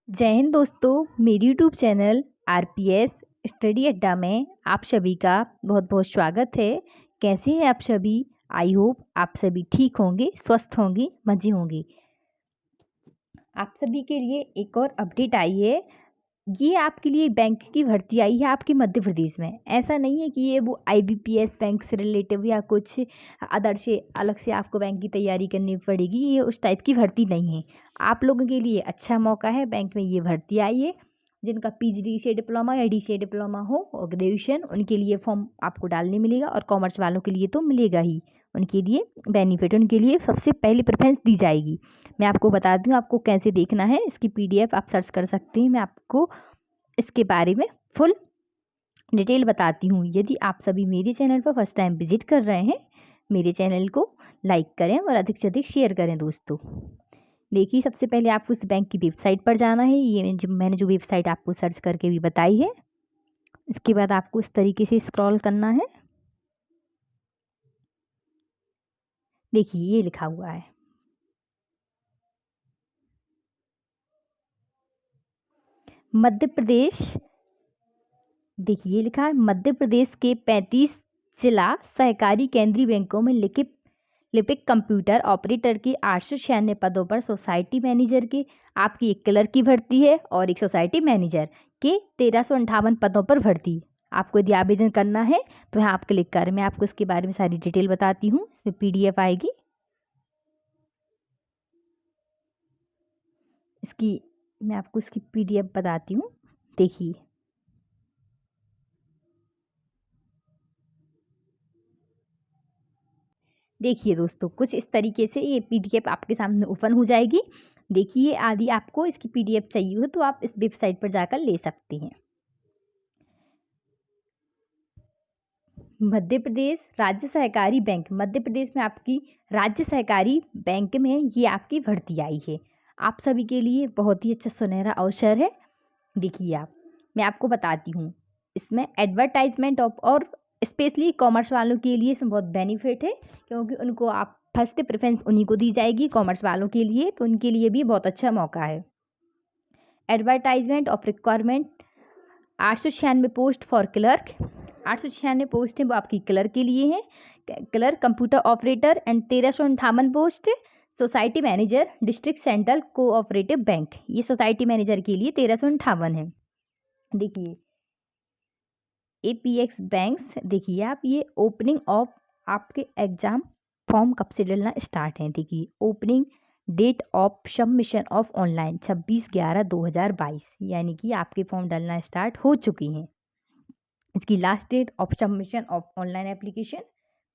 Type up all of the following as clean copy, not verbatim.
जय हिंद दोस्तों। मेरी यूट्यूब चैनल आरपीएस स्टडी अड्डा में आप सभी का बहुत बहुत स्वागत है। कैसे हैं आप सभी? आई होप आप सभी ठीक होंगे, स्वस्थ होंगे, मजे होंगे। आप सभी के लिए एक और अपडेट आई है। ये आपके लिए बैंक की भर्ती आई है आपके मध्य प्रदेश में। ऐसा नहीं है कि ये वो आईबीपीएस बैंक से रिलेटिव या कुछ अदर से अलग से आपको बैंक की तैयारी करनी पड़ेगी, ये उस टाइप की भर्ती नहीं है। आप लोगों के लिए अच्छा मौका है, बैंक में ये भर्ती आई है। जिनका पीजीडी से डिप्लोमा या डी से डिप्लोमा हो और ग्रेजुएशन, उनके लिए फॉर्म आपको डालने मिलेगा। और कॉमर्स वालों के लिए तो मिलेगा ही, उनके लिए बेनिफिट, उनके लिए सबसे पहली प्रेफरेंस दी जाएगी। मैं आपको बता दूं आपको कैसे देखना है। इसकी पीडीएफ आप सर्च कर सकते हैं। मैं आपको इसके बारे में फुल डिटेल बताती हूँ। यदि आप सभी मेरे चैनल पर फर्स्ट टाइम विजिट कर रहे हैं, मेरे चैनल को लाइक करें और अधिक से अधिक शेयर करें दोस्तों। देखिए, सबसे पहले आपको उस बैंक की वेबसाइट पर जाना है। ये मैंने जो वेबसाइट आपको सर्च करके भी बताई है। इसके बाद आपको इस तरीके से स्क्रॉल करना है। देखिए, ये लिखा हुआ है मध्य प्रदेश। देखिए, ये लिखा है मध्य प्रदेश के 35 जिला सहकारी केंद्रीय बैंकों में लिपिक कंप्यूटर ऑपरेटर के 896 पदों पर सोसाइटी मैनेजर के आपकी एक क्लर्क की भर्ती है और एक सोसाइटी मैनेजर के 1358 पदों पर भर्ती। आपको यदि आवेदन करना है तो यहाँ आप क्लिक करें। मैं आपको इसके बारे में सारी डिटेल बताती हूँ। इसमें पीडीएफ आएगी इसकी। मैं आपको इसकी पीडीएफ बताती हूँ। देखिए, देखिए दोस्तों, कुछ इस तरीके से ये पीडीएफ आपके सामने ओपन हो जाएगी। देखिए, आदि आपको इसकी पीडीएफ चाहिए हो तो आप इस वेबसाइट पर जाकर ले सकते हैं। मध्य प्रदेश राज्य सहकारी बैंक, मध्य प्रदेश में आपकी राज्य सहकारी बैंक में ये आपकी भर्ती आई है। आप सभी के लिए बहुत ही अच्छा सुनहरा अवसर है। देखिए, मैं आपको बताती हूँ। इसमें एडवर्टाइजमेंट ऑफ और स्पेशली कॉमर्स वालों के लिए इसमें बहुत बेनिफिट है, क्योंकि उनको आप फर्स्ट प्रेफरेंस उन्हीं को दी जाएगी कॉमर्स वालों के लिए, तो उनके लिए भी बहुत अच्छा मौका है। Advertisement of requirement 896 post for clerk. 896 post है वो आपकी क्लर्क के लिए है, clerk computer operator. And 1358 post society manager district central cooperative bank, ये सोसाइटी मैनेजर के लिए 1358 है। देखिए, एपीएक्स बैंक्स, देखिए आप, ये ओपनिंग ऑफ आपके एग्जाम फॉर्म कब से डलना स्टार्ट है। देखिए, opening date of submission of online 26/11/2022, यानी कि आपके फॉर्म डलना स्टार्ट हो चुकी हैं। इसकी last date of submission of online application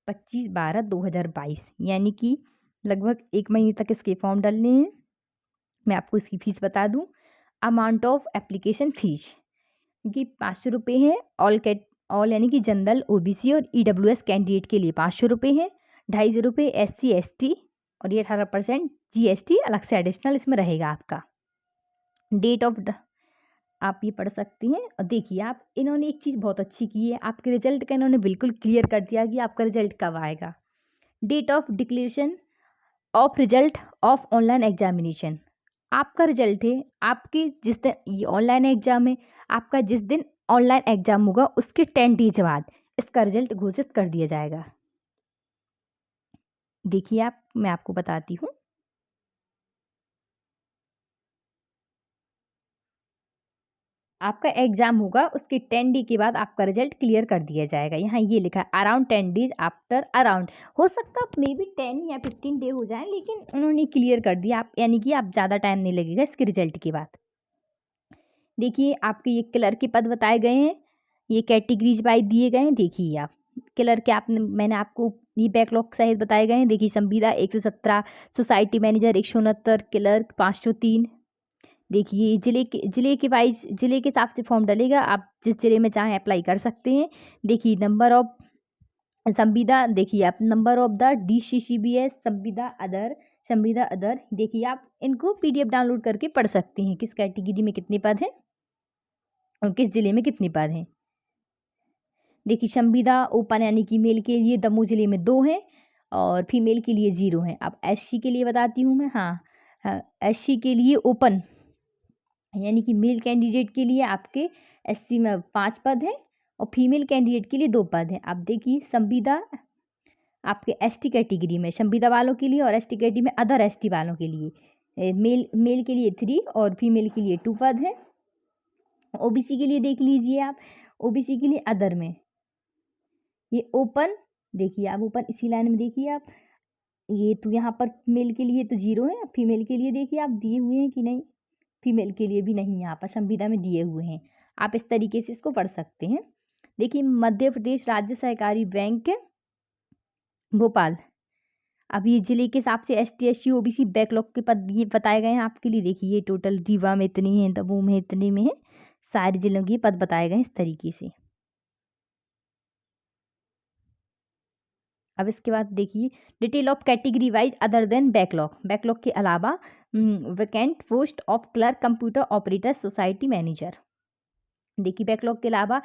25/12/2022, यानी कि लगभग एक महीने तक इसके फॉर्म डलने हैं। मैं आपको इसकी फीस बता दूं। अमाउंट ऑफ एप्लीकेशन फीस की 500 रुपये है। ऑल यानी कि जनरल, ओबीसी और ईडब्ल्यूएस कैंडिडेट के लिए 500 रुपये है। 250 रुपये एससी एसटी, और ये 18% जीएसटी अलग से एडिशनल इसमें रहेगा आपका। डेट ऑफ आप ये पढ़ सकती हैं। और देखिए आप, इन्होंने एक चीज़ बहुत अच्छी की है, आपके रिजल्ट का इन्होंने बिल्कुल क्लियर कर दिया कि आपका रिजल्ट कब आएगा। Date of declaration of result of online examination, आपका रिजल्ट है आपके जिस दिन ये ऑनलाइन एग्जाम है, आपका जिस दिन ऑनलाइन एग्जाम होगा उसके 10 डेज बाद इसका रिजल्ट घोषित कर दिया जाएगा। देखिए आप, मैं आपको बताती हूँ। आपका एग्जाम होगा उसके 10 डे के बाद आपका रिजल्ट क्लियर कर दिया जाएगा। यहाँ ये लिखा है अराउंड 10 डेज आफ्टर। अराउंड हो सकता है मे बी 10 या 15 डे हो जाए, लेकिन उन्होंने क्लियर कर दिया आप, यानी कि आप ज़्यादा टाइम नहीं लगेगा इसके रिजल्ट के बाद। देखिए, आपके ये क्लर्क के पद बताए गए हैं, ये कैटेगरीज वाइज दिए गए हैं। देखिए आप, क्लर्क के आपने मैंने आपको ये बैकलॉग सहित बताए गए हैं। देखिए, संविदा 117, सोसाइटी मैनेजर 169, क्लर्क 503। देखिए, जिले के वाइज जिले के हिसाब से फॉर्म डलेगा, आप जिस जिले में चाहें अप्लाई कर सकते हैं। देखिए, नंबर ऑफ संविदा, देखिए आप, नंबर ऑफ द DCCBS संविदा अदर। देखिए, आप इनको पीडीएफ डाउनलोड करके पढ़ सकते हैं, किस कैटेगरी में कितने पद हैं और किस जिले में कितने पद हैं। देखिए, संविदा ओपन यानी कि मेल के लिए दमोह जिले में 2 हैं और फीमेल के लिए 0 हैं। अब एससी के लिए बताती हूँ मैं। हाँ, एससी के लिए ओपन यानी कि मेल कैंडिडेट के लिए आपके एससी में 5 पद हैं और फीमेल कैंडिडेट के लिए 2 पद हैं। अब देखिए संविदा आपके एसटी कैटेगरी में संविदा वालों के लिए और एसटी कैटेगरी में अदर एसटी वालों के लिए मेल मेल के लिए 3 और फीमेल के लिए 2 पद हैं। ओबीसी के लिए देख लीजिए आप, ओबीसी के लिए अदर में ये ओपन, देखिए आप ओपन इसी लाइन में देखिए आप, ये तो यहाँ पर मेल के लिए तो 0 है, फीमेल के लिए देखिए आप दिए हुए हैं कि नहीं, फीमेल के लिए भी नहीं यहाँ पर संविदा में दिए हुए हैं। आप इस तरीके से इसको पढ़ सकते हैं। देखिए मध्य प्रदेश राज्य सहकारी बैंक भोपाल, अब ये जिले के हिसाब से S T S C OBC backlog के पद ये बताए गए हैं आपके लिए। देखिए ये टोटल रीवा में इतने हैं, दमोह में इतने में है, सारे जिलों के पद बताए गए हैं इस तरीके से। अब इसके बाद देखिए detail of category wise other than backlog, backlog के अलावा vacant post of clerk computer operator society manager. देखिए बैकलॉग के अलावा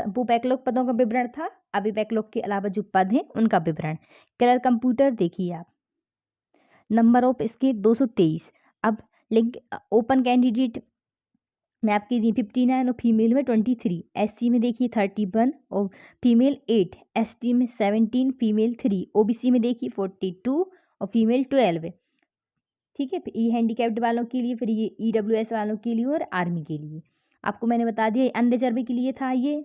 वो बैकलॉग पदों का विवरण था, अभी बैकलॉग के अलावा जो पद हैं उनका विवरण। क्लर्क कंप्यूटर देखिए आप, नंबर ऑफ इसके 223। अब लिंक ओपन कैंडिडेट में आपकी 59 और फीमेल में 23, एससी में देखिए 31 और फीमेल 8, एसटी में 17, फीमेल 3, ओबीसी में देखिए 42 और फीमेल 12। ठीक है, फिर ये हैंडीकैप्ड वालों के लिए, फिर ये ईडब्ल्यूएस वालों के लिए और आर्मी के लिए। आपको मैंने बता दिया अनरिजर्व के लिए था ये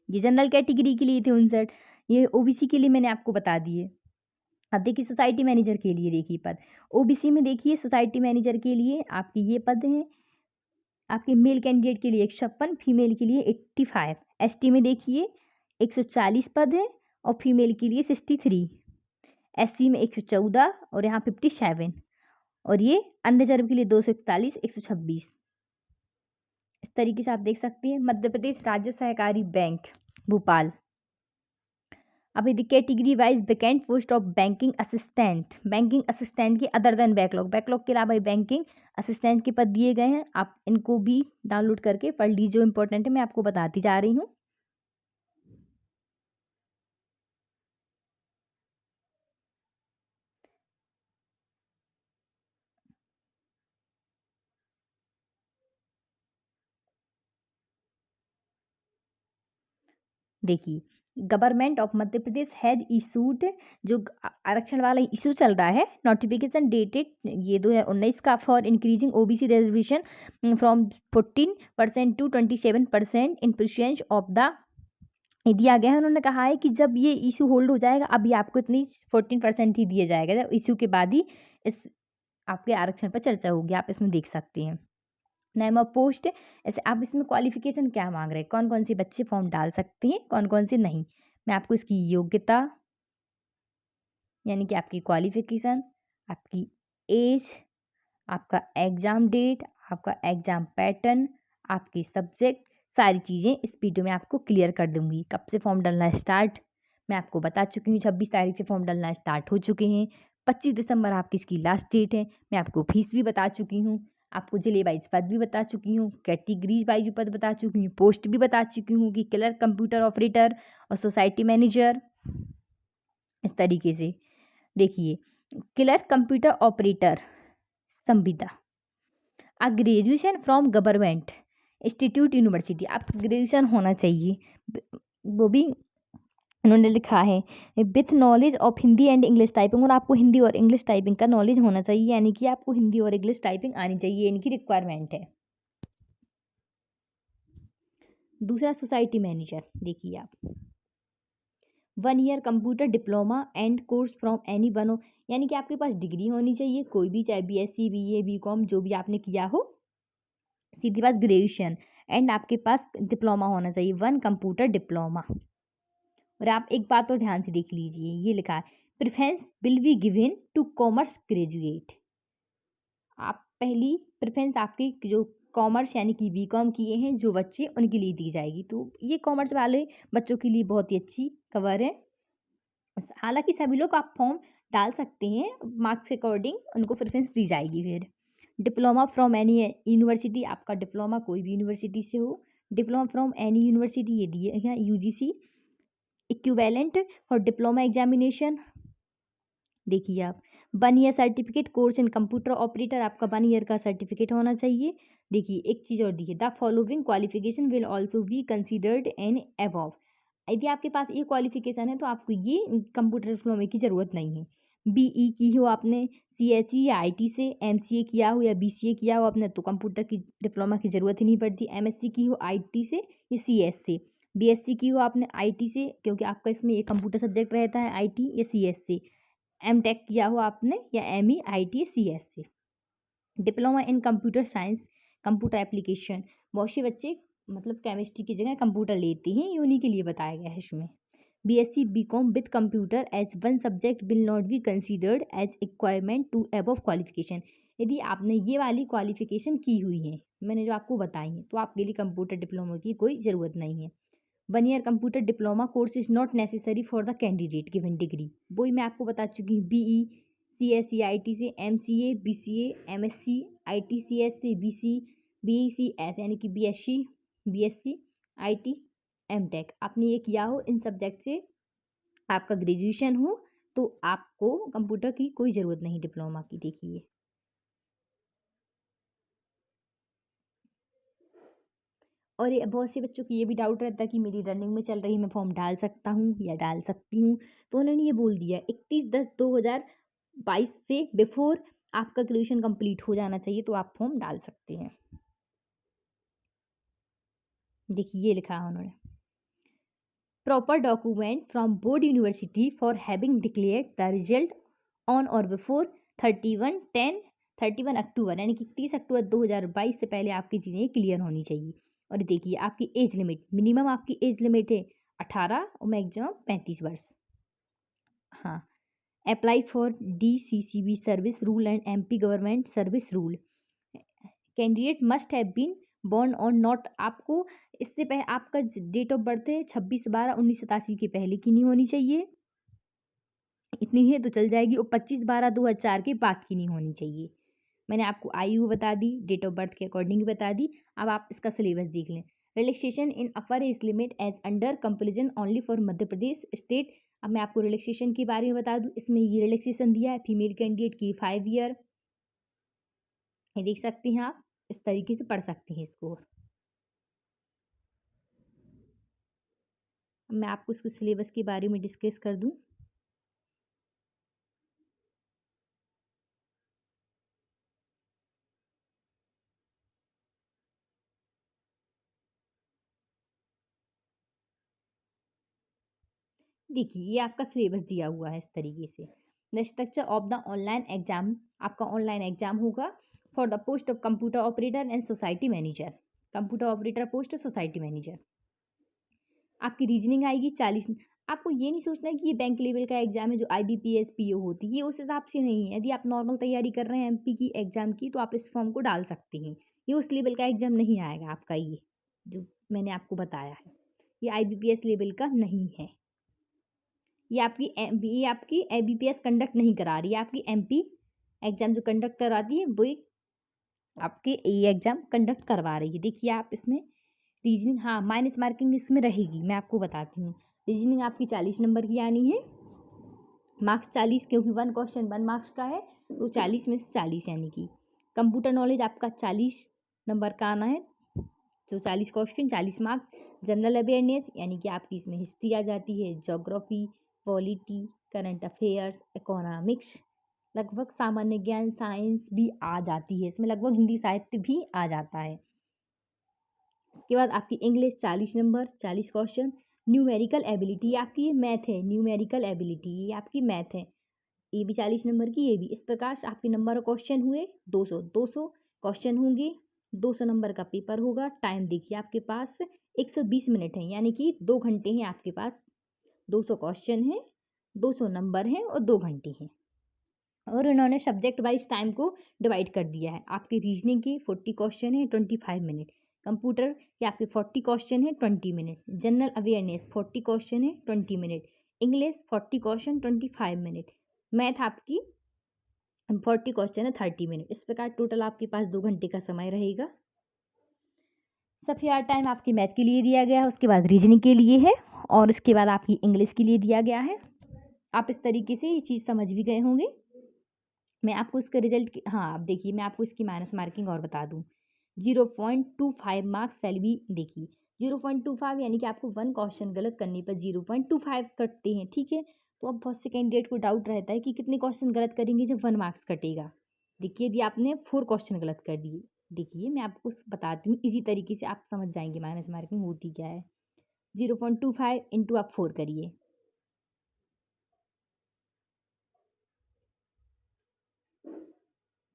जनरल कैटेगरी के लिए थे 59, ये ओबीसी के लिए मैंने आपको बता दिए। अब देखिए सोसाइटी मैनेजर के लिए देखिए पद, ओबीसी में देखिए सोसाइटी मैनेजर के लिए आपके ये पद हैं, आपके मेल कैंडिडेट के लिए 156, फीमेल के लिए 85, एसटी में देखिए 140 पद है और फीमेल के लिए 63, एससी में 114 और यहाँ 57, और ये अनरिजर्व के लिए 241, 126। इस तरीके से आप देख सकते हैं मध्य प्रदेश राज्य सहकारी बैंक भोपाल। अब यदि category wise vacant post of banking assistant के अदर देन बैकलॉग, बैकलॉग के अलावा बैंकिंग असिस्टेंट के पद दिए गए हैं, आप इनको भी डाउनलोड करके पढ़ लीजिए, जो इंपॉर्टेंट है मैं आपको बताती जा रही हूँ। देखिए government of Madhya Pradesh has issued, जो आरक्षण वाला इशू चल रहा है, नोटिफिकेशन डेटेड ये 2019 का, for increasing OBC reservation from 14% to 27% in percent of the, ये दिया गया है। उन्होंने कहा है कि जब ये इशू होल्ड हो जाएगा, अभी आपको इतनी 14% ही दिया जाएगा, जब इशू के बाद ही इस आपके आरक्षण पर चर्चा होगी, आप इसमें देख सकते हैं। नेम ऑफ पोस्ट, ऐसे आप इसमें क्वालिफिकेशन क्या मांग रहे हैं, कौन कौन से बच्चे फॉर्म डाल सकते हैं, कौन कौन से नहीं। मैं आपको इसकी योग्यता यानी कि आपकी क्वालिफिकेशन, आपकी एज, आपका एग्ज़ाम डेट, आपका एग्ज़ाम पैटर्न, आपके सब्जेक्ट, सारी चीज़ें इस वीडियो में आपको क्लियर कर दूंगी। कब से फॉर्म डालना स्टार्ट मैं आपको बता चुकी हूँ, 26 तारीख से फॉर्म डालना स्टार्ट हो चुके हैं, 25 दिसंबर आपकी इसकी लास्ट डेट है। मैं आपको फीस भी बता चुकी हूँ, आपको जिले वाइज पद भी बता चुकी हूँ, कैटेगरीज वाइज भी पद बता चुकी हूँ, पोस्ट भी बता चुकी हूँ कि क्लर्क कंप्यूटर ऑपरेटर और सोसाइटी मैनेजर। इस तरीके से देखिए क्लर्क कंप्यूटर ऑपरेटर संविदा, आ graduation from government institute university, आप ग्रेजुएशन होना चाहिए, वो भी उन्होंने लिखा है with knowledge of Hindi and English typing, और आपको हिंदी और इंग्लिश टाइपिंग का नॉलेज होना चाहिए, यानी कि आपको हिंदी और इंग्लिश टाइपिंग आनी चाहिए, इनकी रिक्वायरमेंट है। दूसरा सोसाइटी मैनेजर देखिए आप, 1 year computer diploma and course from any one, यानी कि आपके पास डिग्री होनी चाहिए कोई भी, चाहे बीएससी बीए बीकॉम जो भी आपने किया हो, सीधी बात ग्रेजुएशन, एंड आपके पास डिप्लोमा होना चाहिए, 1 कंप्यूटर डिप्लोमा। और आप एक बात और ध्यान से देख लीजिए, ये लिखा है preference will be given to commerce graduate, आप पहली प्रेफरेंस आपके जो कॉमर्स यानी कि बीकॉम किए हैं जो बच्चे, उनके लिए दी जाएगी। तो ये कॉमर्स वाले बच्चों के लिए बहुत ही अच्छी खबर है। हालांकि सभी लोग आप फॉर्म डाल सकते हैं, मार्क्स के अकॉर्डिंग उनको प्रेफरेंस दी जाएगी। फिर डिप्लोमा फ्रॉम एनी यूनिवर्सिटी, आपका डिप्लोमा कोई भी यूनिवर्सिटी से हो, डिप्लोमा फ्रॉम एनी यूनिवर्सिटी ये दिए हैं, UGC equivalent for diploma examination. देखिए आप 1 year certificate course in computer operator, आपका 1 ईयर का सर्टिफिकेट होना चाहिए, देखिए एक चीज़ और दी है, the following qualification will also be considered in above. यदि आपके पास ये क्वालिफिकेशन है तो आपको ये कंप्यूटर डिप्लोमे की ज़रूरत नहीं है। बीई की हो आपने, सीएसई या आईटी से, एमसीए किया हो या बीसीए किया हो आपने तो कंप्यूटर की डिप्लोमा की ज़रूरत ही नहीं पड़ती। एमएससी की हो आईटी से या सीएस से, बीएससी की हो आपने आईटी से क्योंकि आपका इसमें ये कंप्यूटर सब्जेक्ट रहता है, आईटी या सीएस से, एमटेक किया हो आपने या एमई आईटी सीएस से। Diploma in computer science, computer application, बहुत से बच्चे मतलब केमिस्ट्री की जगह कंप्यूटर लेते हैं, ये उन्हीं के लिए बताया गया है इसमें। BSc BCom with computer as one subject will not be considered as requirement to above qualification. यदि आपने ये वाली क्वालिफिकेशन की हुई है मैंने जो आपको बताई है तो आपके लिए कंप्यूटर डिप्लोमा की कोई ज़रूरत नहीं है। 1 year computer diploma course is not necessary for the candidate given degree. वही मैं आपको बता चुकी हूँ, BE C S C I T से, M C A B C M S C I T C S से, बी सी एस यानी कि B S C I T M tech आपने ये किया हो, इन सब्जेक्ट से आपका ग्रेजुएशन हो तो आपको कंप्यूटर की कोई ज़रूरत नहीं डिप्लोमा की। देखिए और ये बहुत से बच्चों की ये भी डाउट रहता है कि मेरी रनिंग में चल रही मैं फॉर्म डाल सकता हूँ या डाल सकती हूँ, तो उन्होंने ये बोल दिया 31/10/2022 से बिफोर आपका ग्रेजुएशन कंप्लीट हो जाना चाहिए तो आप फॉर्म डाल सकते हैं। देखिए ये लिखा है उन्होंने, proper document from board university for having declared the result on और बिफोर 31 अक्टूबर यानी कि 30 अक्टूबर 2022 से पहले आपकी चीज़ें क्लियर होनी चाहिए। और देखिए आपकी एज लिमिट, मिनिमम आपकी एज लिमिट है 18 और मैक्सिमम 35 वर्ष। हाँ, apply for DCCB service rule and MP government service rule, candidate must have been born और नॉट, आपको इससे पहले आपका डेट ऑफ बर्थ है 26/12/1987 के पहले की नहीं होनी चाहिए, इतनी है तो चल जाएगी, और 25/12/2004 के बाद की नहीं होनी चाहिए। मैंने आपको आयु बता दी, डेट ऑफ बर्थ के अकॉर्डिंग बता दी। अब आप इसका सिलेबस देख लें। Relaxation in upper age limit as under comparison only for Madhya Pradesh state. अब मैं आपको रिलैक्सेशन के बारे में बता दूं, इसमें ये रिलैक्सेशन दिया है फीमेल कैंडिडेट की 5 ईयर, ये देख सकते हैं आप, इस तरीके से पढ़ सकते हैं इसको। अब मैं आपको इसके सिलेबस के बारे में डिस्कस कर दूं। देखिए ये आपका सिलेबस दिया हुआ है इस तरीके से। The structure of the online exam, आपका ऑनलाइन एग्जाम होगा for the post of computer operator and society manager, computer operator post और सोसाइटी मैनेजर। आपकी रीजनिंग आएगी 40। आपको ये नहीं सोचना है कि ये बैंक लेवल का एग्जाम है जो IBPS PO होती है, ये उस हिसाब से नहीं है। यदि आप नॉर्मल तैयारी कर रहे हैं MP की एग्जाम की तो आप इस फॉर्म को डाल सकते हैं, ये उस लेवल का एग्जाम नहीं आएगा आपका, ये जो मैंने आपको बताया है ये IBPS लेवल का नहीं है। ये आपकी IBPS कंडक्ट नहीं करा रही है, आपकी MP एग्जाम जो कंडक्ट कराती है वही आपके ये एग्जाम कंडक्ट करवा रही है। देखिए आप इसमें रीजनिंग, हाँ माइनस मार्किंग इसमें रहेगी, मैं आपको बताती हूँ। रीजनिंग आपकी 40 नंबर की आनी है, मार्क्स 40 क्योंकि 1 क्वेश्चन 1 मार्क्स का है तो 40 में से 40 यानी कि। कंप्यूटर नॉलेज आपका 40 नंबर का आना है, तो 40 क्वेश्चन 40 मार्क्स। जनरल अवेयरनेस यानी कि आपकी इसमें हिस्ट्री आ जाती है, geography, polity, current affairs, economics, लगभग सामान्य ज्ञान, साइंस भी आ जाती है इसमें, लगभग हिंदी साहित्य भी आ जाता है। उसके बाद आपकी English 40 number 40 question. Numerical ability आपकी ये मैथ है, न्यूमेरिकल एबिलिटी ये आपकी मैथ है, ये भी 40 नंबर की, ये भी। इस प्रकार से आपके नंबर क्वेश्चन हुए 200 200 क्वेश्चन होंगे, 200 नंबर का पेपर होगा। टाइम देखिए आपके पास 120 मिनट है यानी कि 2 घंटे हैं आपके पास। 200 क्वेश्चन है, 200 नंबर हैं और 2 घंटे हैं। और उन्होंने सब्जेक्ट वाइज टाइम को डिवाइड कर दिया है। आपकी रीजनिंग की 40 क्वेश्चन है 25 मिनट, कंप्यूटर के आपके 40 क्वेश्चन है 20 मिनट, जनरल अवेयरनेस 40 क्वेश्चन है 20 minute, English 40 question 25 minute, math आपकी 40 क्वेश्चन है 30 मिनट। इस प्रकार टोटल आपके पास 2 घंटे का समय रहेगा। सबसे ज़्यादा टाइम आपकी मैथ के लिए दिया गया है, उसके बाद रीजनिंग के लिए है और उसके बाद आपकी इंग्लिश के लिए दिया गया है। आप इस तरीके से ये चीज़ समझ भी गए होंगे। मैं आपको इसका रिजल्ट हाँ अब देखिए मैं आपको इसकी माइनस मार्किंग और बता दूं। 0.25 मार्क्स शैल बी, देखिए 0.25 यानी कि आपको 1 क्वेश्चन गलत करने पर 0.25 कटते हैं, ठीक है। तो अब बहुत से कैंडिडेट को डाउट रहता है कि कितने क्वेश्चन गलत करेंगे जब 1 मार्क्स कटेगा। देखिए यदि आपने 4 क्वेश्चन गलत कर दिए, देखिए मैं आपको बताती हूँ, इसी तरीके से आप समझ जाएंगे माइनस मार्किंग होती क्या है। 0.25 इंटू आप 4 करिए,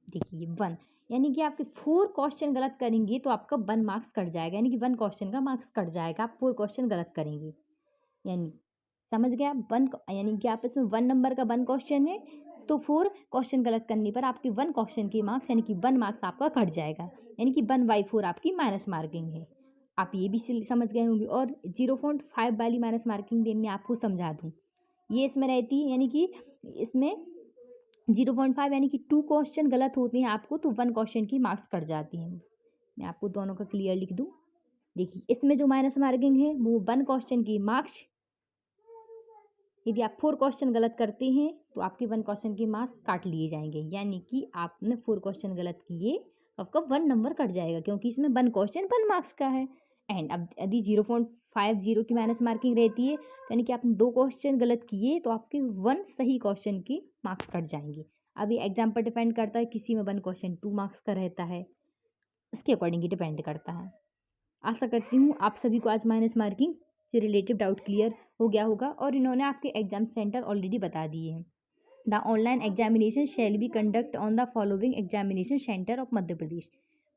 देखिए 1, यानी कि आपके 4 क्वेश्चन गलत करेंगे तो आपका 1 मार्क्स कट जाएगा, यानी कि 1 क्वेश्चन का मार्क्स कट जाएगा, आप 4 क्वेश्चन गलत करेंगे। यानी समझ गए आप, 1 यानी कि आप इसमें 1 नंबर का 1 क्वेश्चन है, तो 4 क्वेश्चन गलत करने पर आपके 1 क्वेश्चन के मार्क्स यानी कि 1 मार्क्स आपका कट जाएगा, यानी कि 1/4 आपकी माइनस मार्किंग है। आप ये भी समझ गए होंगे। और 0.5 वाली माइनस मार्किंग भी मैं आपको समझा दूँ, ये इसमें रहती है, यानी कि इसमें 0.5 यानी कि 2 क्वेश्चन गलत होते हैं आपको तो 1 क्वेश्चन की मार्क्स कट जाती हैं। मैं आपको दोनों का क्लियर लिख दूँ, देखिए इसमें जो माइनस मार्किंग है वो 1 क्वेश्चन की मार्क्स, यदि आप 4 क्वेश्चन गलत करते हैं तो आपके 1 क्वेश्चन के मार्क्स काट लिए जाएंगे, यानी कि आपने 4 क्वेश्चन गलत किए तो आपका 1 नंबर कट जाएगा, क्योंकि इसमें 1 क्वेश्चन 1 मार्क्स का है। एंड अब यदि 0.50 की माइनस मार्किंग रहती है, यानी कि आपने 2 क्वेश्चन गलत किए तो आपके 1 सही क्वेश्चन के मार्क्स कट जाएंगे। अब ये एग्जाम पर डिपेंड करता है, किसी में 1 क्वेश्चन 2 मार्क्स का रहता है, उसके अकॉर्डिंग ही डिपेंड करता है। आशा करती हूँ आप सभी को आज माइनस मार्किंग से रिलेटेड डाउट क्लियर हो गया होगा, और इन्होंने आपके एग्जाम सेंटर ऑलरेडी बता दिए हैं। The online examination shall be conduct on the following examination centre of Madhya Pradesh: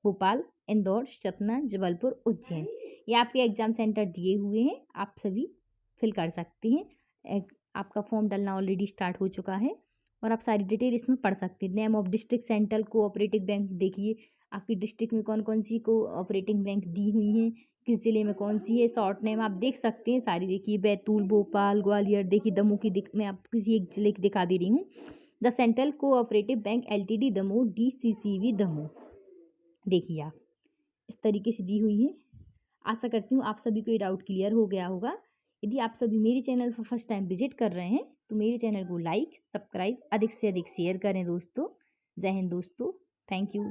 Bhopal, Indore, Satna, Jabalpur, Ujjain. ये आपके एग्जाम सेंटर दिए हुए हैं, आप सभी फिल कर सकते हैं। आपका फॉर्म डालना ऑलरेडी स्टार्ट हो चुका है और आप सारी डिटेल इसमें पढ़ सकते हैं। Name of district central cooperative bank, देखिए आपकी डिस्ट्रिक्ट में कौन कौन सी कोऑपरेटिव बैंक दी हुई हैं, किस जिले में कौन सी है, शॉर्ट नेम आप देख सकते हैं सारी। देखिए बैतूल, भोपाल, ग्वालियर, देखिए दमोह की मैं आपको किसी एक जिले की दिखा दे रही हूँ। The central cooperative bank LTD Damoh, DCCV Damoh, देखिए आप इस तरीके से दी हुई है। आशा करती हूँ आप सभी को ये डाउट क्लियर हो गया होगा। यदि आप सभी मेरे चैनल पर फर्स्ट टाइम विजिट कर रहे हैं तो मेरे चैनल को लाइक, सब्सक्राइब, अधिक से अधिक शेयर करें दोस्तों। जय हिंद दोस्तों, थैंक यू।